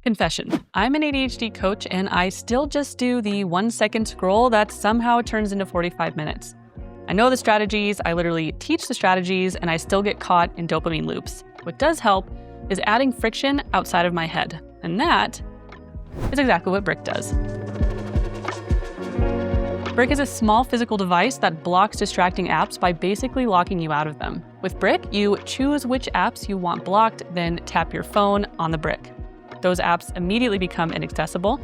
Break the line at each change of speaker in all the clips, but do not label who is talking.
Confession. I'm an ADHD coach and I still just do the 1-second scroll that somehow turns into 45 minutes. I know the strategies, I literally teach the strategies, and I still get caught in dopamine loops. What does help is adding friction outside of my head. And that is exactly what Brick does. Brick is a small physical device that blocks distracting apps by basically locking you out of them. With Brick, you choose which apps you want blocked, then tap your phone on the brick. Those apps immediately become inaccessible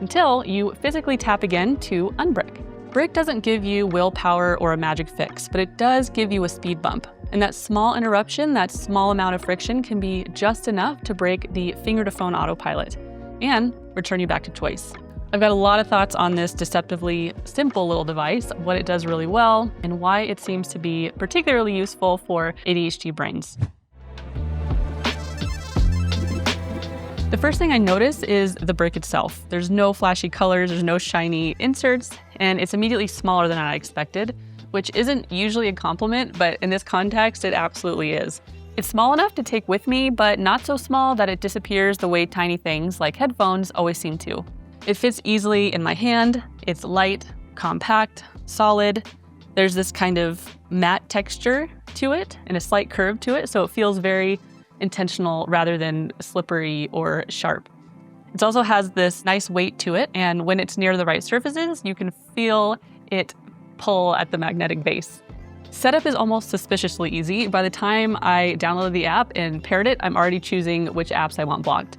until you physically tap again to unbrick. Brick doesn't give you willpower or a magic fix, but it does give you a speed bump. And that small interruption, that small amount of friction can be just enough to break the finger-to-phone autopilot and return you back to choice. I've got a lot of thoughts on this deceptively simple little device, what it does really well, and why it seems to be particularly useful for ADHD brains. The first thing I notice is the brick itself. There's no flashy colors, there's no shiny inserts, and it's immediately smaller than I expected, which isn't usually a compliment, but in this context, it absolutely is. It's small enough to take with me, but not so small that it disappears the way tiny things like headphones always seem to. It fits easily in my hand, it's light, compact, solid. There's this kind of matte texture to it and a slight curve to it, so it feels very intentional rather than slippery or sharp. It also has this nice weight to it, and when it's near the right surfaces, you can feel it pull at the magnetic base. Setup is almost suspiciously easy. By the time I downloaded the app and paired it, I'm already choosing which apps I want blocked.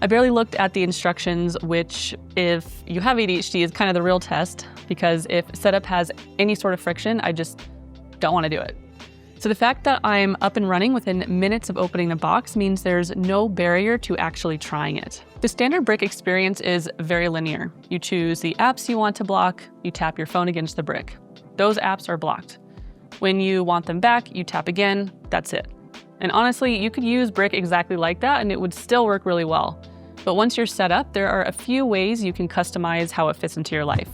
I barely looked at the instructions, which, if you have ADHD, is kind of the real test, because if setup has any sort of friction, I just don't want to do it. So the fact that I'm up and running within minutes of opening the box means there's no barrier to actually trying it. The standard brick experience is very linear. You choose the apps you want to block, you tap your phone against the brick. Those apps are blocked. When you want them back, you tap again, that's it. And honestly, you could use Brick exactly like that and it would still work really well. But once you're set up, there are a few ways you can customize how it fits into your life.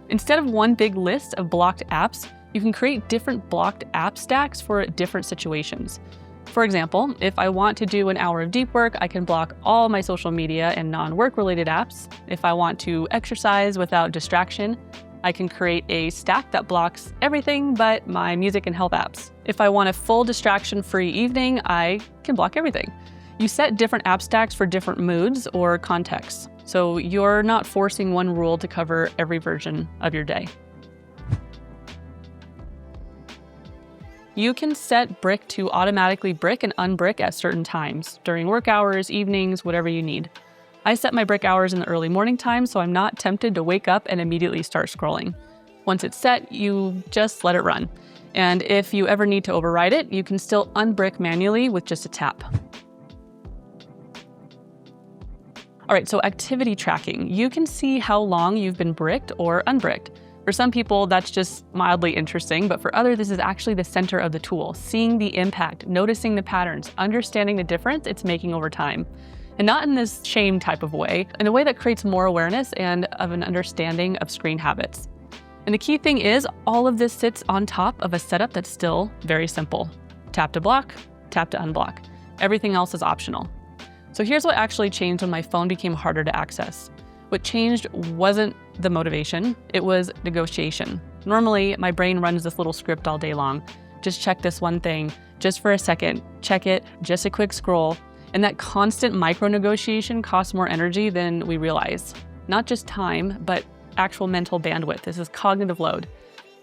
Instead of one big list of blocked apps, you can create different blocked app stacks for different situations. For example, if I want to do an hour of deep work, I can block all my social media and non-work related apps. If I want to exercise without distraction, I can create a stack that blocks everything but my music and health apps. If I want a full distraction-free evening, I can block everything. You set different app stacks for different moods or contexts, so you're not forcing one rule to cover every version of your day. You can set Brick to automatically brick and unbrick at certain times, during work hours, evenings, whatever you need. I set my brick hours in the early morning time, so I'm not tempted to wake up and immediately start scrolling. Once it's set, you just let it run. And if you ever need to override it, you can still unbrick manually with just a tap. All right, so activity tracking. You can see how long you've been bricked or unbricked. For some people, that's just mildly interesting, but for others, this is actually the center of the tool. Seeing the impact, noticing the patterns, understanding the difference it's making over time. And not in this shame type of way, in a way that creates more awareness and of an understanding of screen habits. And the key thing is, all of this sits on top of a setup that's still very simple. Tap to block, tap to unblock. Everything else is optional. So here's what actually changed when my phone became harder to access. What changed wasn't the motivation, it was negotiation. Normally, my brain runs this little script all day long. Just check this one thing, just for a second, check it, just a quick scroll. And that constant micro-negotiation costs more energy than we realize. Not just time, but actual mental bandwidth. This is cognitive load.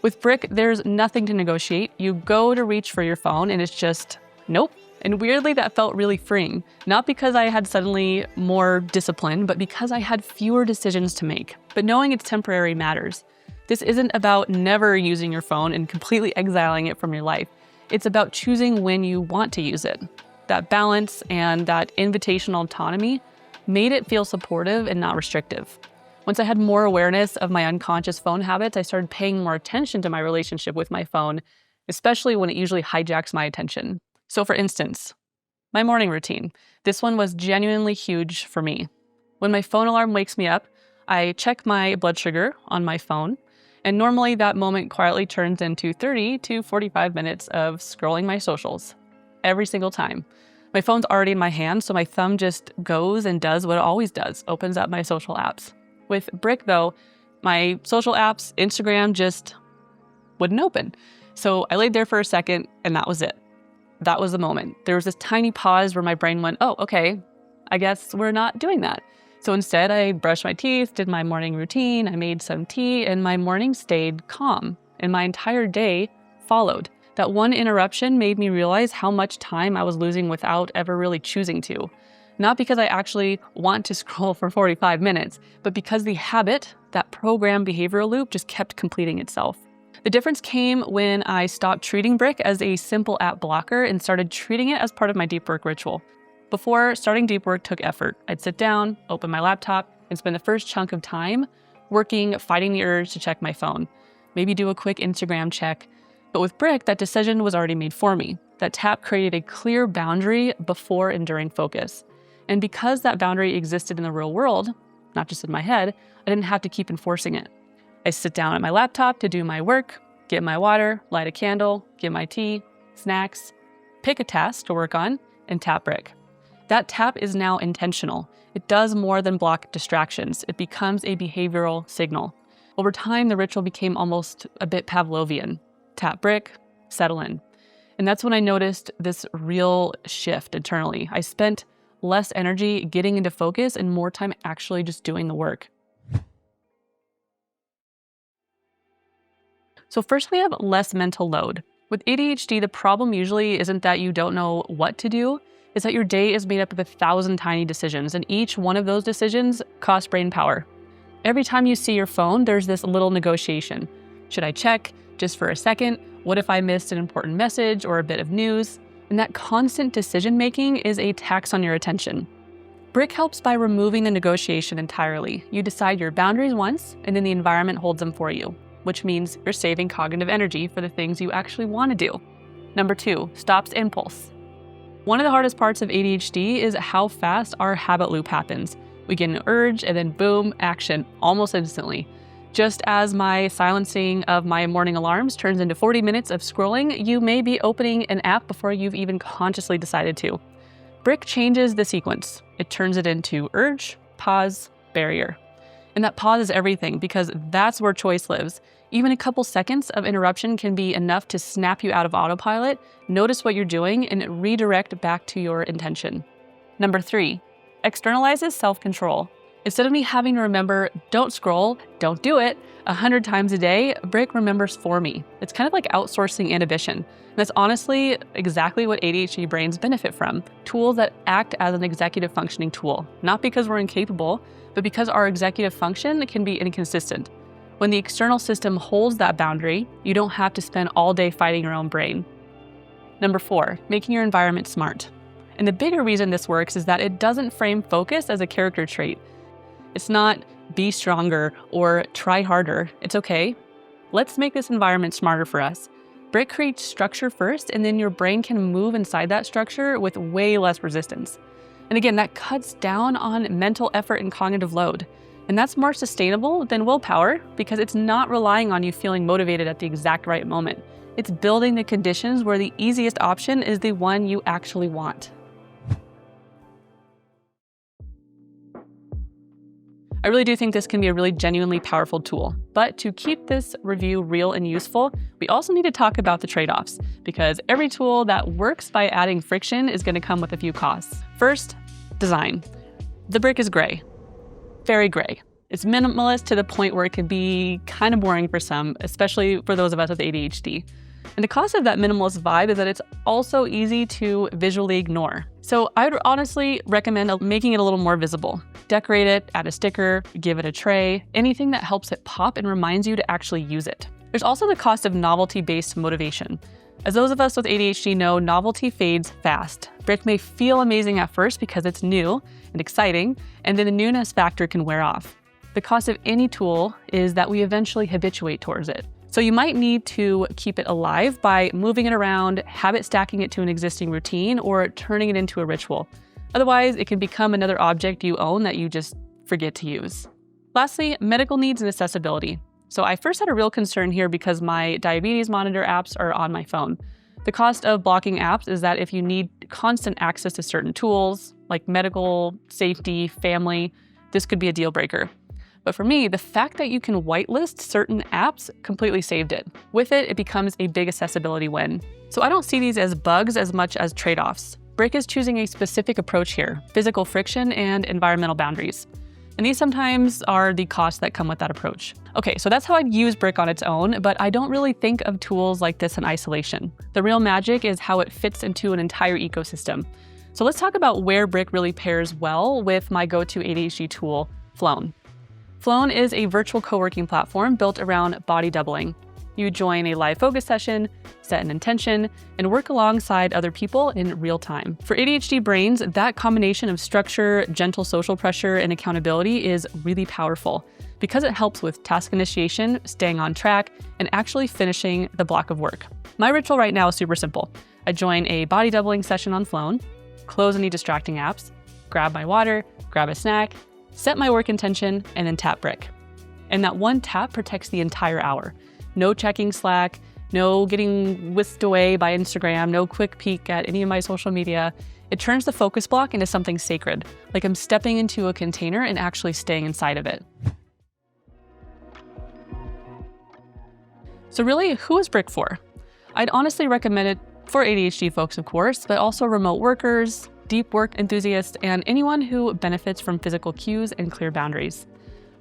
With Brick, there's nothing to negotiate. You go to reach for your phone and it's just, nope. And weirdly, that felt really freeing. Not because I had suddenly more discipline, but because I had fewer decisions to make. But knowing it's temporary matters. This isn't about never using your phone and completely exiling it from your life. It's about choosing when you want to use it. That balance and that invitational autonomy made it feel supportive and not restrictive. Once I had more awareness of my unconscious phone habits, I started paying more attention to my relationship with my phone, especially when it usually hijacks my attention. So for instance, my morning routine. This one was genuinely huge for me. When my phone alarm wakes me up, I check my blood sugar on my phone, and normally that moment quietly turns into 30 to 45 minutes of scrolling my socials. Every single time. My phone's already in my hand, so my thumb just goes and does what it always does, opens up my social apps. With Brick though, my social apps, Instagram, just wouldn't open. So I laid there for a second and that was it. That was the moment. There was this tiny pause where my brain went, oh, okay, I guess we're not doing that. So instead I brushed my teeth, did my morning routine, I made some tea, and my morning stayed calm. And my entire day followed. That one interruption made me realize how much time I was losing without ever really choosing to. Not because I actually want to scroll for 45 minutes, but because the habit, that programmed behavioral loop, just kept completing itself. The difference came when I stopped treating Brick as a simple app blocker and started treating it as part of my deep work ritual. Before, starting deep work took effort. I'd sit down, open my laptop, and spend the first chunk of time working, fighting the urge to check my phone. Maybe do a quick Instagram check. But with Brick, that decision was already made for me. That tap created a clear boundary before and during focus. And because that boundary existed in the real world, not just in my head, I didn't have to keep enforcing it. I sit down at my laptop to do my work, get my water, light a candle, get my tea, snacks, pick a task to work on, and tap Brick. That tap is now intentional. It does more than block distractions. It becomes a behavioral signal. Over time, the ritual became almost a bit Pavlovian. Tap Brick, settle in. And that's when I noticed this real shift internally. I spent less energy getting into focus and more time actually just doing the work. So first, we have less mental load. With ADHD, the problem usually isn't that you don't know what to do, it's that your day is made up of 1,000 tiny decisions, and each one of those decisions costs brain power. Every time you see your phone, there's this little negotiation. Should I check just for a second? What if I missed an important message or a bit of news? And that constant decision-making is a tax on your attention. Brick helps by removing the negotiation entirely. You decide your boundaries once, and then the environment holds them for you, which means you're saving cognitive energy for the things you actually want to do. Number 2, stops impulse. One of the hardest parts of ADHD is how fast our habit loop happens. We get an urge and then boom, action, almost instantly. Just as my silencing of my morning alarms turns into 40 minutes of scrolling, you may be opening an app before you've even consciously decided to. Brick changes the sequence. It turns it into urge, pause, barrier. And that pause is everything because that's where choice lives. Even a couple seconds of interruption can be enough to snap you out of autopilot, notice what you're doing, and redirect back to your intention. Number 3, externalizes self-control. Instead of me having to remember, don't scroll, don't do it, 100 times a day, Brick remembers for me. It's kind of like outsourcing inhibition. And that's honestly exactly what ADHD brains benefit from. Tools that act as an executive functioning tool. Not because we're incapable, but because our executive function can be inconsistent. When the external system holds that boundary, you don't have to spend all day fighting your own brain. Number 4, making your environment smart. And the bigger reason this works is that it doesn't frame focus as a character trait. It's not be stronger or try harder. It's okay. Let's make this environment smarter for us. Brick creates structure first, and then your brain can move inside that structure with way less resistance. And again, that cuts down on mental effort and cognitive load. And that's more sustainable than willpower because it's not relying on you feeling motivated at the exact right moment. It's building the conditions where the easiest option is the one you actually want. I really do think this can be a really genuinely powerful tool. But to keep this review real and useful, we also need to talk about the trade-offs because every tool that works by adding friction is going to come with a few costs. First, design. The Brick is gray. Very gray. It's minimalist to the point where it can be kind of boring for some, especially for those of us with ADHD. And the cost of that minimalist vibe is that it's also easy to visually ignore. So I would honestly recommend making it a little more visible. Decorate it, add a sticker, give it a tray, anything that helps it pop and reminds you to actually use it. There's also the cost of novelty-based motivation. As those of us with ADHD know, novelty fades fast. Brick may feel amazing at first because it's new and exciting, and then the newness factor can wear off. The cost of any tool is that we eventually habituate towards it. So you might need to keep it alive by moving it around, habit stacking it to an existing routine, or turning it into a ritual. Otherwise, it can become another object you own that you just forget to use. Lastly, medical needs and accessibility. So I first had a real concern here because my diabetes monitor apps are on my phone. The cost of blocking apps is that if you need constant access to certain tools, like medical, safety, family, this could be a deal breaker. But for me, the fact that you can whitelist certain apps completely saved it. With it, it becomes a big accessibility win. So I don't see these as bugs as much as trade-offs. Brick is choosing a specific approach here: physical friction and environmental boundaries. And these sometimes are the costs that come with that approach. Okay, so that's how I'd use Brick on its own, but I don't really think of tools like this in isolation. The real magic is how it fits into an entire ecosystem. So let's talk about where Brick really pairs well with my go-to ADHD tool, Flown. Flown is a virtual co-working platform built around body doubling. You join a live focus session, set an intention, and work alongside other people in real time. For ADHD brains, that combination of structure, gentle social pressure, and accountability is really powerful because it helps with task initiation, staying on track, and actually finishing the block of work. My ritual right now is super simple. I join a body doubling session on Flown, close any distracting apps, grab my water, grab a snack, set my work intention, and then tap Brick. And that one tap protects the entire hour. No checking Slack, no getting whisked away by Instagram, no quick peek at any of my social media. It turns the focus block into something sacred, like I'm stepping into a container and actually staying inside of it. So really, who is Brick for? I'd honestly recommend it for ADHD folks, of course, but also remote workers, deep work enthusiasts, and anyone who benefits from physical cues and clear boundaries.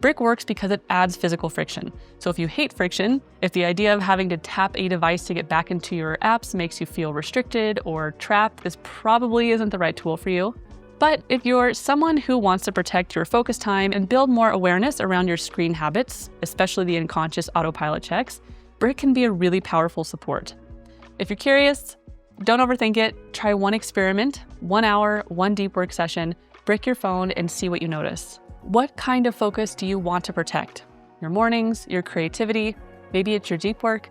Brick works because it adds physical friction. So if you hate friction, if the idea of having to tap a device to get back into your apps makes you feel restricted or trapped, this probably isn't the right tool for you. But if you're someone who wants to protect your focus time and build more awareness around your screen habits, especially the unconscious autopilot checks, Brick can be a really powerful support. If you're curious, don't overthink it. Try one experiment, 1 hour, one deep work session, brick your phone and see what you notice. What kind of focus do you want to protect? Your mornings, your creativity, maybe it's your deep work?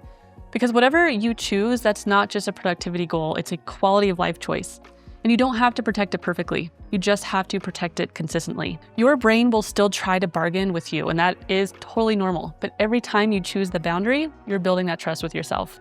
Because whatever you choose, that's not just a productivity goal, it's a quality of life choice. And you don't have to protect it perfectly. You just have to protect it consistently. Your brain will still try to bargain with you, and that is totally normal. But every time you choose the boundary, you're building that trust with yourself.